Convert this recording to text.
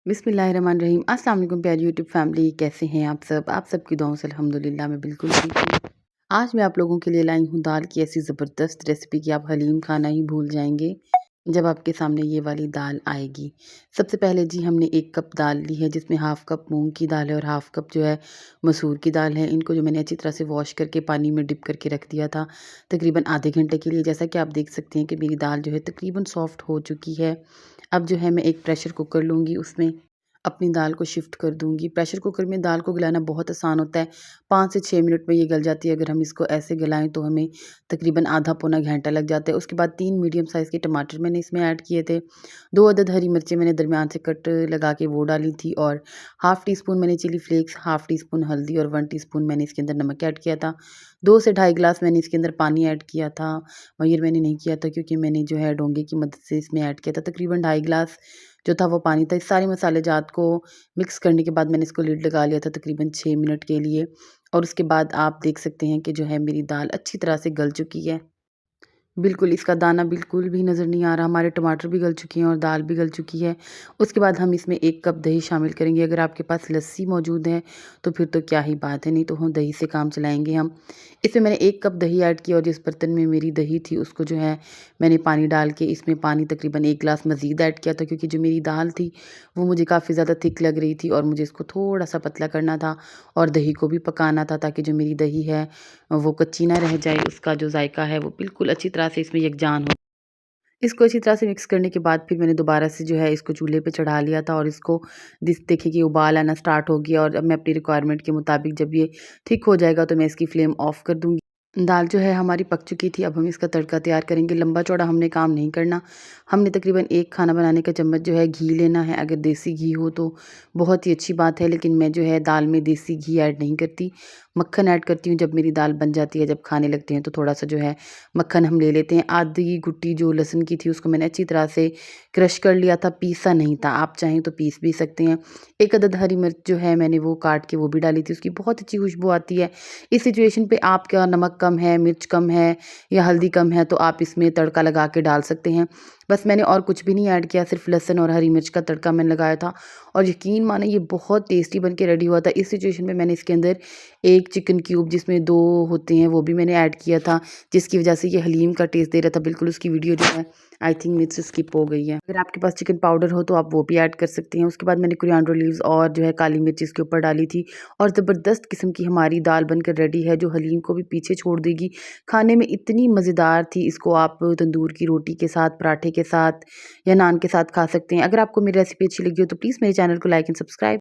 बिस्मिल्लाहिर्रहमानिर्रहीम। अस्सलाम वालेकुम प्यारी यूट्यूब फैमिली, कैसे हैं आप सब? आप सबकी दुआओं से अल्हम्दुलिल्लाह मैं बिल्कुल ठीक हूँ। आज मैं आप लोगों के लिए लाई हूँ दाल की ऐसी ज़बरदस्त रेसिपी कि आप हलीम खाना ही भूल जाएँगे जब आपके सामने ये वाली दाल आएगी। सबसे पहले जी हमने 1 कप दाल ली है जिसमें हाफ़ कप मूँग की दाल है और हाफ़ कप जो है मसूर की दाल है। इनको जो मैंने अच्छी तरह से वॉश करके पानी में डिप करके रख दिया था तकरीबन आधे घंटे के लिए। जैसा कि आप देख सकते हैं कि मेरी दाल जो है तकरीबन सॉफ्ट हो चुकी है। अब जो है मैं एक प्रेशर कुकर लूँगी, उसमें अपनी दाल को शिफ्ट कर दूँगी। प्रेशर कुकर में दाल को गलाना बहुत आसान होता है, 5 से 6 मिनट में ये गल जाती है। अगर हम इसको ऐसे गलाएँ तो हमें तकरीबन आधा पौना घंटा लग जाता है। उसके बाद 3 मीडियम साइज़ के टमाटर मैंने इसमें ऐड किए थे। 2 अदद हरी मिर्चें मैंने दरमियान से कट लगा के वो डाली थी और हाफ़ टी स्पून मैंने chilli flakes, half teaspoon हल्दी और 1 टीस्पून मैंने इसके अंदर नमक ऐड किया था। 2 से ढाई गिलास मैंने इसके अंदर पानी ऐड किया था। मगर मैंने नहीं किया था क्योंकि मैंने जो है डोंगे की मदद से इसमें ऐड किया था। तकरीबन ढाई गिलास जो था वो पानी था। इस सारे मसाले जात को मिक्स करने के बाद मैंने इसको लिड लगा लिया था तकरीबन 6 मिनट के लिए और उसके बाद आप देख सकते हैं कि जो है मेरी दाल अच्छी तरह से गल चुकी है। बिल्कुल, इसका दाना बिल्कुल भी नज़र नहीं आ रहा। हमारे टमाटर भी गल चुके हैं और दाल भी गल चुकी है। उसके बाद हम इसमें 1 कप दही शामिल करेंगे। अगर आपके पास लस्सी मौजूद है, तो फिर तो क्या ही बात है, नहीं तो हम दही से काम चलाएँगे हम। इसमें मैंने 1 कप दही ऐड किया और जिस बर्तन में मेरी दही थी, उसको जो है मैंने पानी डाल के इसमें पानी तकरीबन 1 गिलास मज़ीद ऐड किया था क्योंकि जो मेरी दाल थी, वो मुझे काफ़ी ज़्यादा थिक लग रही थी और मुझे इसको थोड़ा-सा पतला करना था और दही को भी पकाना था ताकि जो मेरी दही है वो कच्ची ना रह जाए, उसका जो ज़ायका है वो बिल्कुल अच्छी तरह से इसमें यकजान हो। इसको अच्छी तरह से मिक्स करने के बाद फिर मैंने दोबारा से जो है इसको चूल्हे पे चढ़ा लिया था और इसको दिस देखिए कि उबाल आना स्टार्ट हो गया और अब मैं अपनी रिक्वायरमेंट के मुताबिक जब ये थिक हो जाएगा तो मैं इसकी फ्लेम ऑफ कर दूँगी। दाल जो है हमारी पक चुकी थी, अब हम इसका तड़का तैयार करेंगे। लंबा चौड़ा हमने काम नहीं करना। हमने तकरीबन 1 खाना बनाने का चम्मच जो है घी लेना है। अगर देसी घी हो तो बहुत ही अच्छी बात है, लेकिन मैं जो है दाल में देसी घी ऐड नहीं करती। मक्खन ऐड करती हूँ जब मेरी दाल बन जाती है, जब खाने लगते हैं तो थोड़ा-सा जो है मक्खन हम ले लेते हैं। आधी गुट्टी जो लहसुन की थी उसको मैंने अच्छी तरह से क्रश कर लिया था, पीसा नहीं था। आप चाहें तो पीस भी सकते हैं। 1 अदद हरी मिर्च जो है मैंने वो काट के वो भी डाली थी, उसकी बहुत अच्छी खुशबू आती है। इस सिचुएशन पे आपका नमक कम है, मिर्च कम है या हल्दी कम है तो आप इसमें तड़का लगा के डाल सकते हैं। बस मैंने और कुछ भी नहीं ऐड किया, सिर्फ़ लहसुन और हरी मिर्च का तड़का मैंने लगाया था और यकीन माने ये बहुत टेस्टी बन के रेडी हुआ था। इस सिचुएशन में मैंने इसके अंदर 1 चिकन क्यूब जिसमें 2 होते हैं वो भी मैंने ऐड किया था, जिसकी वज़ह से ये हलीम का टेस्ट दे रहा था। बिल्कुल उसकी वीडियो जो है आई थिंक मुझसे स्किप हो गई है। अगर आपके पास चिकन पाउडर हो तो आप वो भी ऐड कर सकते हैं। उसके बाद मैंने कोरिएंडर लीव्स और जो है काली मिर्च इसके ऊपर डाली थी और ज़बरदस्त किस्म की हमारी दाल बनकर रेडी है जो हलीम को भी पीछे छोड़ देगी। खाने में इतनी मज़ेदार थी, इसको आप तंदूर की रोटी के साथ, पराठे के साथ या नान के साथ खा सकते हैं। अगर आपको मेरी रेसिपी अच्छी लगी हो तो प्लीज़ मेरे चैनल को लाइक एंड सब्सक्राइब